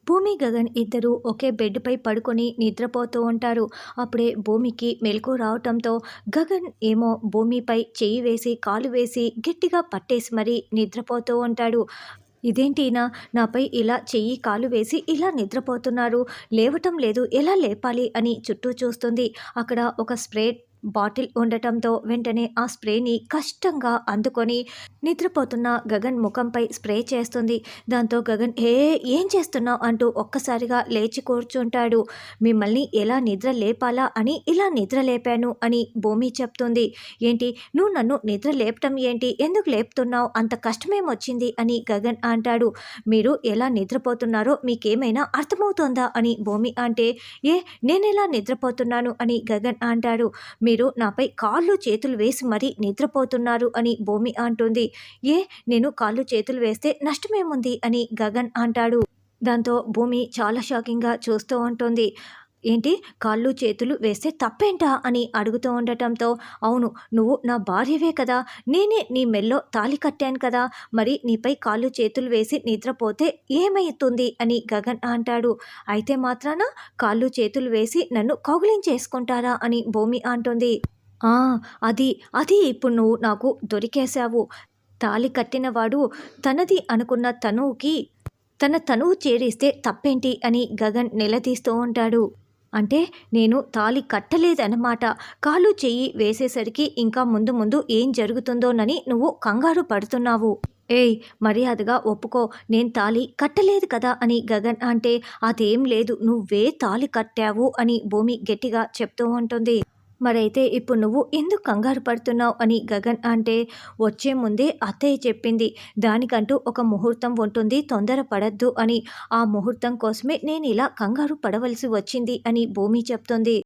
భూమి, గగన్ ఇద్దరూ ఒకే బెడ్‌పై పడుకొని నిద్రపోతూ ఉంటారు. అప్పుడే భూమికి మెలుకువ రావటంతో గగన్ ఏమో భూమిపై చెయ్యి వేసి, కాలు వేసి గట్టిగా పట్టేసి మరీ నిద్రపోతూ ఉంటాడు. ఇదేంటి ఈయన నాపై ఇలా చెయ్యి, కాలు వేసి ఇలా నిద్రపోతున్నారు. లేవటం లేదు. ఎలా లేపాలి అని చుట్టూ చూస్తుంది. అక్కడ ఒక స్ప్రే బాటిల్ ఉండటంతో వెంటనే ఆ స్ప్రేని కష్టంగా అందుకొని నిద్రపోతున్న గగన్ ముఖంపై స్ప్రే చేస్తుంది. దాంతో గగన్ ఏం చేస్తున్నావు అంటూ ఒక్కసారిగా లేచి కూర్చుంటాడు. మిమ్మల్ని ఎలా నిద్ర లేపాలా అని ఇలా నిద్ర లేపాను అని భూమి చెప్తుంది. ఏంటి నువ్వు నన్ను నిద్ర లేపటం ఏంటి, ఎందుకు లేపుతున్నావు, అంత కష్టమేమొచ్చింది అని గగన్ అంటాడు. మీరు ఎలా నిద్రపోతున్నారో మీకేమైనా అర్థమవుతోందా అని భూమి అంటే, నేనెలా నిద్రపోతున్నాను అని గగన్ అంటాడు. మీరు నాపై కాళ్ళు చేతులు వేసి మరీ నిద్రపోతున్నారు అని భూమి అంటుంది. నేను కాళ్ళు చేతులు వేస్తే నష్టమేముంది అని గగన్ అంటాడు. దాంతో భూమి చాలా షాకింగ్గా చూస్తూ ఉంటుంది. ఏంటి కాళ్ళు చేతులు వేస్తే తప్పేంటా అని అడుగుతూ ఉండటంతో, అవును నువ్వు నా భార్యవే కదా, నేనే నీ మెల్లో తాళి కట్టాను కదా, మరి నీపై కాళ్ళు చేతులు వేసి నిద్రపోతే ఏమవుతుంది అని గగన్ అంటాడు. అయితే మాత్రాన కాళ్ళు చేతులు వేసి నన్ను కౌగిలించేసుకుంటారా అని భూమి అంటుంది. ఆ అది అది ఇప్పుడు నువ్వు నాకు దొరికేశావు. తాళి కట్టినవాడు తనది అనుకున్న తనువుకి తన తనువు చేరిస్తే తప్పేంటి అని గగన్ నిలదీస్తూ ఉంటాడు. అంటే నేను తాళి కట్టలేదన్నమాట. కాలు చెయ్యి వేసేసరికి ఇంకా ముందు ముందు ఏం జరుగుతుందోనని నువ్వు కంగారు పడుతున్నావు. మర్యాదగా ఒప్పుకో, నేను తాళి కట్టలేదు కదా అని గగన్ అంటే, అదేం లేదు నువ్వే తాళి కట్టావు అని భూమి గట్టిగా చెప్తూ ఉంటుంది. మరైతే ఇప్పుడు నువ్వు ఎందుకు కంగారు పడుతున్నావు అని గగన్ అంటే, వచ్చే ముందే అత్తయ్య చెప్పింది దానికంటూ ఒక ముహూర్తం ఉంటుంది, తొందర పడద్దు అని. ఆ ముహూర్తం కోసమే నేను ఇలా కంగారు పడవలసి వచ్చింది అని భూమి చెప్తుంది.